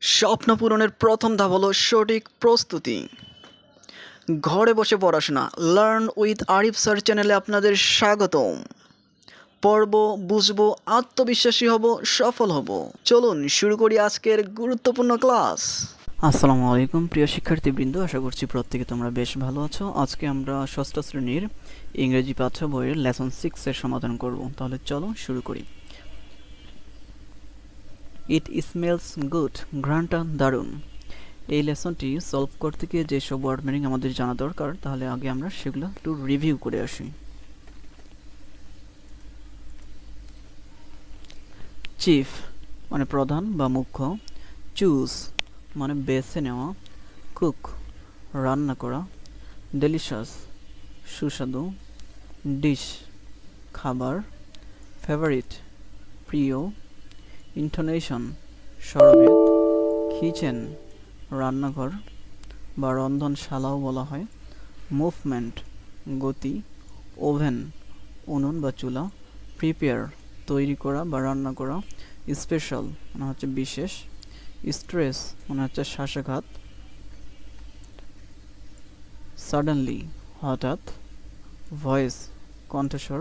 স্বপ্ন পূরণের প্রথম ধাপ হলো সঠিক প্রস্তুতি। ঘরে বসে পড়াশোনা লার্ন উইথ আরিফ স্যার চ্যানেলে আপনাদের স্বাগতম। পড়ব, বুঝবো, আত্মবিশ্বাসী হব, সফল হব। চলুন শুরু করি আজকের গুরুত্বপূর্ণ ক্লাস। আসসালামু আলাইকুম প্রিয় শিক্ষার্থীবৃন্দ, আশা করছি প্রত্যেকে তোমরা বেশ ভালো আছো। আজকে আমরা ষষ্ঠ শ্রেণীর ইংরেজি পাঠ্য বইয়ের লেসন 6 এর সমাধান করব। তাহলে চলো শুরু করি। ইট স্মেলস গুড, ঘ্রাণটা দারুণ। এই লেসনটি সলভ করতে গিয়ে যেসব ওয়ার্ড মিনিং আমাদের জানা দরকার, তাহলে আগে আমরা সেগুলো একটু রিভিউ করে আসি। চিফ মানে প্রধান বা মুখ্য, চুজ মানে বেছে নেওয়া, কুক রান্না করা, ডেলিশাস সুস্বাদু, ডিশ খাবার, ফেভারিট প্রিয়, ইন্টোনেশন স্বরভেদ, কিচেন রান্নাঘর বা রন্ধনশালাও বলা হয়, মুভমেন্ট গতি, ওভেন উনুন বা চুলা, প্রিপেয়ার তৈরি করা বা রান্না করা, স্পেশাল মানে হচ্ছে বিশেষ, স্ট্রেস মানে হচ্ছে শ্বাসাঘাত, সাডেনলি হঠাৎ, ভয়েস কণ্ঠস্বর,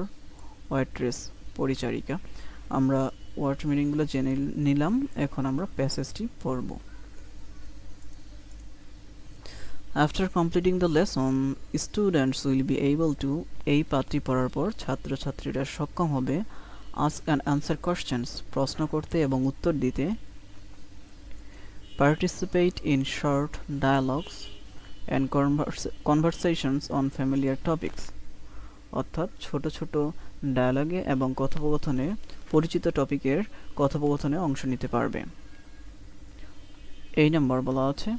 ওয়েট্রেস পরিচারিকা। আমরা ওয়ার্ড মিনিংগুলো জেনে নিলাম, এখন আমরা প্যাসেজটি পড়ব। After completing the lesson, students will be able to এই পাঠটি পড়ার পর ছাত্রছাত্রীরা সক্ষম হবে ask and answer questions প্রশ্ন করতে এবং উত্তর দিতে, participate in short dialogues and conversations on familiar topics অর্থাৎ ছোট ছোট ডায়ালগে এবং কথোপকথনে পরিচিত টপিকের কথোপকথনে অংশ নিতে পারবে। এই নাম্বার বলা আছে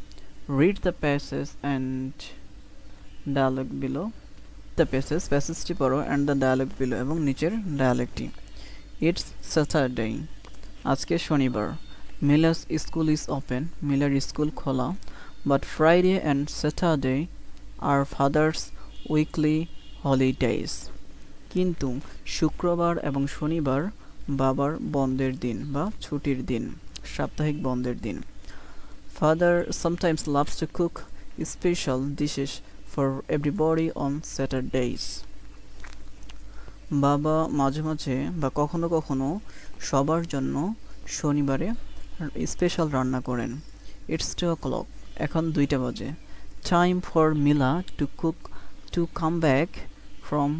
read the passage and dialogue below. the প্যাসেজটি পড়ো and the dialogue below এবং নিচের ডায়ালগটি। It's Saturday আজকে শনিবার। Miller's school is open Miller school খোলা, but Friday and Saturday are father's weekly holidays কিন্তু শুক্রবার এবং শনিবার বাবার বন্ধের দিন বা ছুটির দিন, সাপ্তাহিক বন্ধের দিন। Father sometimes loves to cook special dishes for everybody on Saturdays. বাবা মাঝে মাঝে বা কখনো কখনো সবার জন্য শনিবারে স্পেশাল রান্না করেন। It's 2 o'clock এখন 2টা বাজে। Time for Mila to come back from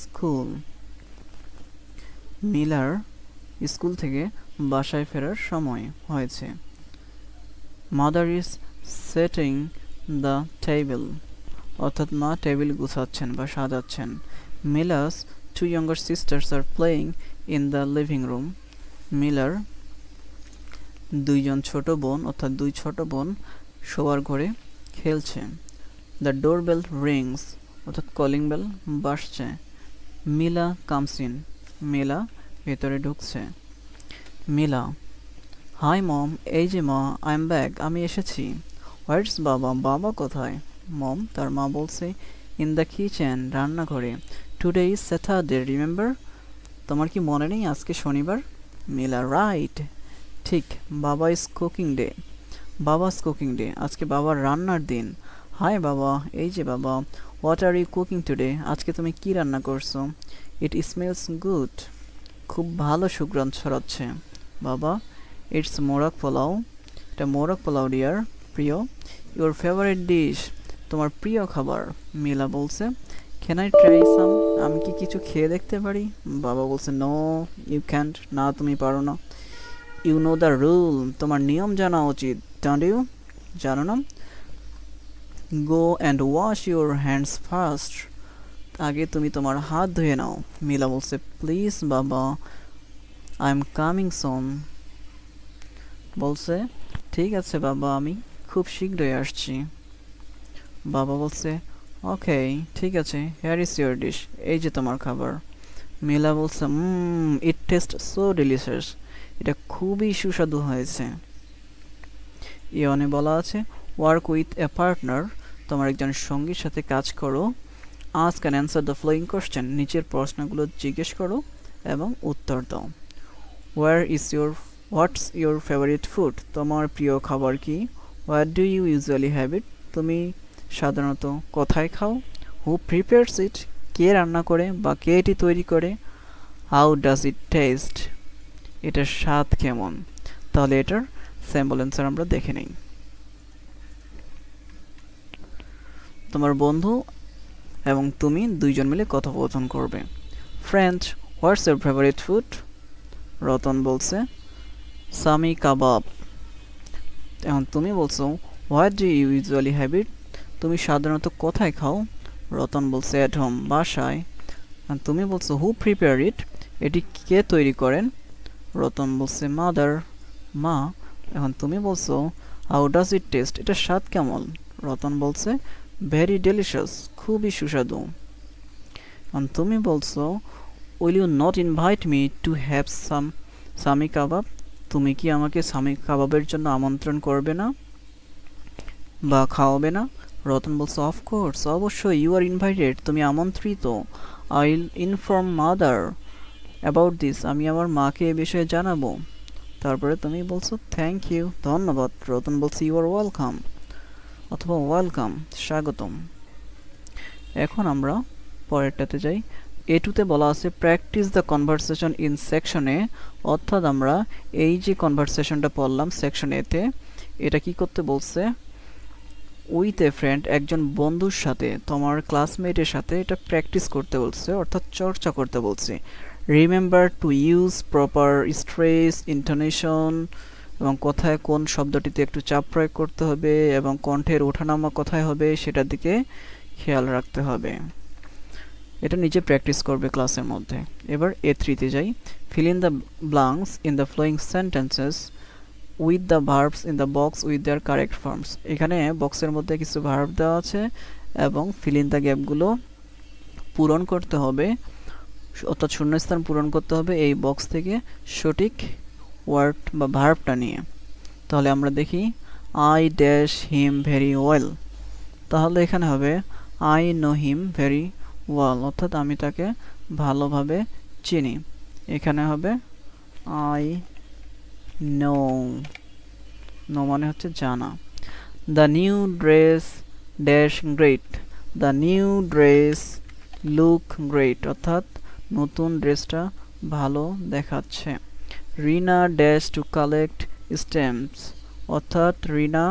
school. Miller school থেকে বাসায় ফেরার সময় হয়েছে। Mother is setting the table অর্থাৎ মা টেবিল গুছাচ্ছেন বা সাজাচ্ছেন। Mila's 2 younger sisters are playing in the living room. Miller দুইজন ছোট বোন অর্থাৎ দুই ছোট বোন শোয়ার ঘরে খেলছে। The doorbell rings অর্থাৎ কলিং বেল বাজছে। মিলা comes in মিলা ভেতরে ঢুকছে। মিলা হাই মম এই যে মা আই এম ব্যাক আমি এসেছি। হোয়াটস বাবা বাবা কোথায়? মম তার মা বলছে ইন দ্য কিচেন রান্নাঘরে। টুডে ইজ স্যাটারডে রিমেম্বার তোমার কি মনে নেই আজকে শনিবার? মিলা রাইট ঠিক Baba is cooking day Baba's cooking day আজকে বাবার রান্নার দিন। হাই বাবা এই যে Baba what are you cooking today আজকে তুমি কি রান্না করছো? ইট স্মেলস গুড খুব ভালো সুঘ্রাণ ছড়াচ্ছে। বাবা ইটস মোরগ পোলাও এটা মোরগ পোলাও ডিয়ার প্রিয়। ইউর ফেভারিট ডিশ তোমার প্রিয় খাবার। মিলা বলছে ক্যান আই ট্রাই সাম আমি কি কিছু খেয়ে দেখতে পারি? বাবা বলছে নো ইউ ক্যান্ট না তুমি পারো না। ইউ নো দ্য রুল তোমার নিয়ম জানা উচিত। ডোন্ট ইউ জানো না? Go and wash your hands first আগে তুমি তোমার হাত ধুয়ে নাও। মিলা বলছে প্লিজ বাবা আই এম কামিং সুন বলছে ঠিক আছে বাবা আমি খুব শীঘ্রই আসছি। বাবা বলছে ওকে ঠিক আছে হেয়ার ইজ ইউর ডিশ এই যে তোমার খাবার। মিলা বলছে ইট টেস্ট সো ডেলিশিয়াস এটা খুবই সুস্বাদু হয়েছে। ইয়নে বলা আছে ওয়ার্ক উইথ এ পার্টনার তোমার একজন সঙ্গীর সাথে কাজ করো। Ask and answer the following question নিচের প্রশ্নগুলো জিজ্ঞেস করো এবং উত্তর দাও। Where is your what's your favourite food? তোমার প্রিয় খাবার কি? What do you usually have it? তুমি সাধারণত কোথায় খাও? হু প্রিপেয়ার্স ইট? কে রান্না করে বা কে এটি তৈরি করে? How does it test? এটার স্বাদ কেমন? তাহলে এটার স্যাম্পল অ্যান্সার আমরা দেখে নেই। তোমার বন্ধু এবং তুমি দুইজন মিলে কথোপকথন করবে। Friend, what's your favourite food? Ratan বলছে সামি কাবাব। এখন তুমি বলছো what do you usually have it? তুমি সাধারণত কোথায় খাও? রতন বলছে অ্যাট হোম, বাসায়। তুমি বলছো হু প্রিপেয়ার ইট? এটি কে তৈরি করেন? রতন বলছে মাদার, মা। এখন তুমি বলছো হাউ ডাজ ইট টেস্ট? এটার স্বাদ কেমন? রতন বলছে ভেরি ডেলিশিয়াস, খুবই সুস্বাদু। এখন তুমি বলছো will you not invite me to have shami kabab? তুমি কি আমাকে সামি কাবাবের জন্য আমন্ত্রণ করবে না বা খাওয়াবে না? রতন বলছে অফকোর্স, অবশ্যই, ইউ আর ইনভাইটেড, তুমি আমন্ত্রিত। I will inform mother about this, আমি আমার মাকে এ বিষয়ে জানাবো। তারপরে তুমি বলছো থ্যাংক ইউ, ধন্যবাদ। রতন বলছে ইউ আর ওয়েলকাম অথবা ওয়েলকাম, স্বাগতম। এখন আমরা পরেরটাতে যাই। এটুতে বলা আছে practice the conversation in section A, অর্থাৎ আমরা এই যে কনভারসেশনটা পড়লাম সেকশন এতে, এটা কি করতে বলছে? উইথ এ ফ্রেন্ড, একজন বন্ধুর সাথে, তোমার ক্লাসমেটের সাথে এটা প্র্যাকটিস করতে বলছে, অর্থাৎ চর্চা করতে বলছে। Remember to use proper stress intonation, এবং কোথায় কোন শব্দটিতে একটু চাপ প্রয়োগ করতে হবে এবং কণ্ঠের ওঠানামা কোথায় হবে সেটার দিকে খেয়াল রাখতে হবে। এটা নিজে প্র্যাকটিস করবে ক্লাসের মধ্যে। এবার A3-তে যাই। Fill in the blanks in the following sentences with the verbs in the box with their correct forms. এখানে বক্সের মধ্যে কিছু ভার্ব দেওয়া আছে এবং ফিল ইন দ্য গ্যাপগুলো পূরণ করতে হবে, অর্থাৎ শূন্যস্থান পূরণ করতে হবে এই বক্স থেকে সঠিক ওয়ার্ড বা ভার্বটা নিয়ে। তাহলে আমরা দেখি I dash him very well, তাহলে এখানে হবে I know him very well, অর্থাৎ আমি তাকে ভালোভাবে চিনি। এখানে হবে আই নো, নো মানে হচ্ছে জানা। The new dress dash great, the new dress look great, অর্থাৎ নতুন ড্রেসটা ভালো দেখাচ্ছে। রিনা ড্যাশ টু কালেক্ট স্ট্যাম্পস, অর্থাৎ রিনা,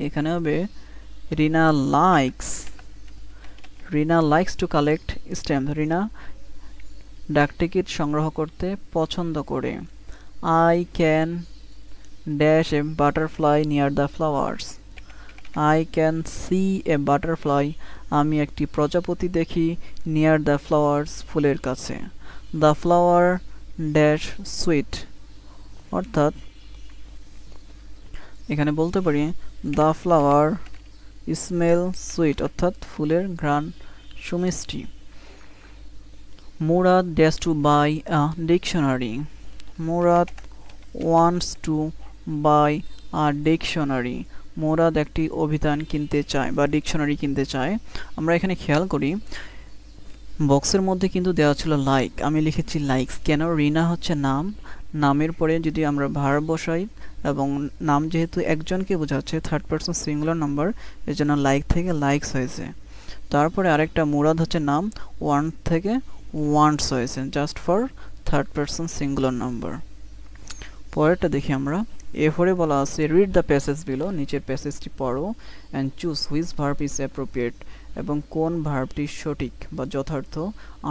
এখানে হবে রিনা লাইকস টু কালেক্ট স্ট্যাম্প, রিনা ডাকটিকিট সংগ্রহ করতে পছন্দ করে। I can dash a butterfly near the flowers, I can see A butterfly, আমি একটি প্রজাপতি দেখি নিয়ার দ্য ফ্লাওয়ার্স, ফুলের কাছে। দ্য ফ্লাওয়ার ড্যাশ সুইট, অর্থাৎ এখানে বলতে পারি দ্য ফ্লাওয়ার স্মেল সুইট, অর্থাৎ ফুলের ঘ্রাণ সুমিষ্টি। Murad dash to buy a dictionary, Murad wants to buy a dictionary, Murad একটি অভিধান কিনতে চায় বা ডিকশনারি কিনতে চায়। আমরা এখানে খেয়াল করি বক্সের মধ্যে কিন্তু দেওয়া ছিল লাইক, আমি লিখেছি লাইকস, কেন? রিনা হচ্ছে নাম, নামের পরে যদি আমরা ভার্ব বসাই এবং নাম যেহেতু একজনকে বোঝাচ্ছে, থার্ড পারসন সিঙ্গুলার নাম্বার, এর জন্য লাইক থেকে লাইকস হয়েছে। তারপরে আরেকটা মুরাদ হচ্ছে নাম, ওয়ান্ট থেকে ওয়ান্টস হয়েছে, just for third person singular number. পরেরটা দেখি আমরা। এরপরে বলা আছে রিড দ্য প্যাসেজ বিলো, নিচের প্যাসেজটি পড়ো and choose which verb is appropriate, এবং কোন ভার্বটি সঠিক বা যথার্থ।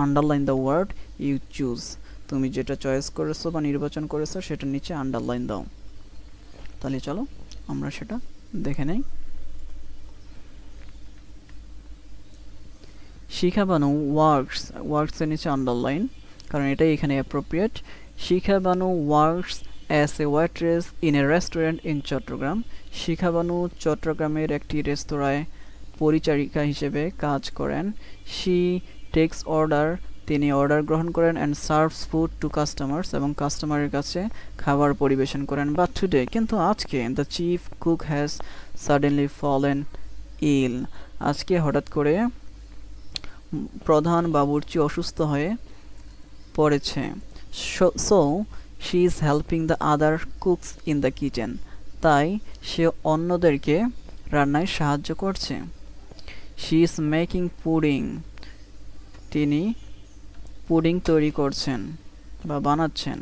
Underline the word you choose, তুমি যেটা চয়েস করেছো বা নির্বাচন করেছো সেটার নিচে আন্ডারলাইন দাও। তাহলে চলো আমরা সেটা দেখে নেই। শিখা বানু ওয়ার্কসের নিচে আন্ডারলাইন, কারণ এটাই এখানে appropriate. Shikha Banu works as a waitress in a restaurant in Chittagong, Shikha Banu চট্টগ্রামের একটি রেস্তোরাঁয় পরিচারিকা হিসেবে কাজ করেন। শি টেক্স অর্ডার, তিনি অর্ডার গ্রহণ করেন। And serves food to customers, এবং কাস্টমারের কাছে খাবার পরিবেশন করেন। বাট টুডে, কিন্তু আজকে, the chief cook has suddenly fallen ill, আজকে হঠাৎ করে প্রধান বাবুর্চি অসুস্থ হয়ে পড়েছে। So she is helping the other cooks in the kitchen, তাই সে অন্যদেরকে রান্নায় সাহায্য করছে। শি ইজ মেকিং পুডিং, তিনি পুডিং তৈরি করছেন বা বানাচ্ছেন।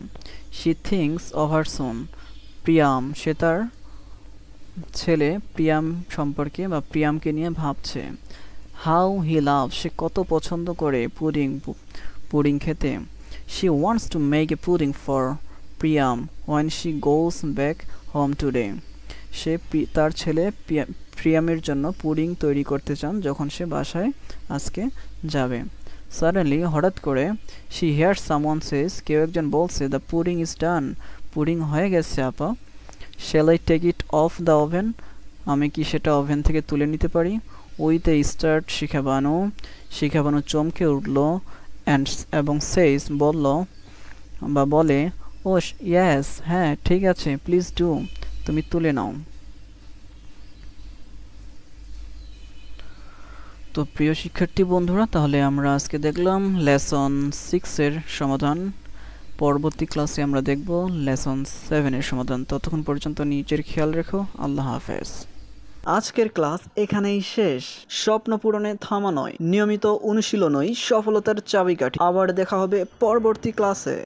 She thinks of her son, Priyam, সে তার ছেলে প্রিয়াম সম্পর্কে বা প্রিয়ামকে নিয়ে ভাবছে। হাউ হি লাভ, সে কত পছন্দ করে পুডিং খেতে। She wants to make a pudding for Priyam when she goes back home today, সে তার ছেলে প্রিয়ামের জন্য পুডিং তৈরি করতে চান যখন সে বাসায় আজকে যাবে। সাডেনলি, হঠাৎ করে, শি হিয়ার সামওয়ান সেজ, কেউ একজন বলছে, the pudding is done, pudding হয়ে গেছে আপা। Shall I take it off the oven, আমি কি সেটা ওভেন থেকে তুলে নিতে পারি? উইথ এ স্টার্ট, শিখাবানু চমকে উঠল এবং সেইস, বলে, ও ইয়েস, হ্যাঁ ঠিক আছে, প্লিজ ডু, তুমি তুলে নাও। তো প্রিয় শিক্ষার্থী বন্ধুরা, তাহলে আমরা আজকে দেখলাম লেসন 6-এর সমাধান। পরবর্তী ক্লাসে আমরা দেখব লেসন 7-এর সমাধান। ততক্ষণ পর্যন্ত নিজের খেয়াল রেখো। আল্লাহ হাফেজ। আজকের ক্লাস এখানেই শেষ। স্বপ্ন পূরণে থামা নয়, নিয়মিত অনুশীলনই সফলতার চাবিকাঠি। আবার দেখা হবে পরবর্তী ক্লাসে।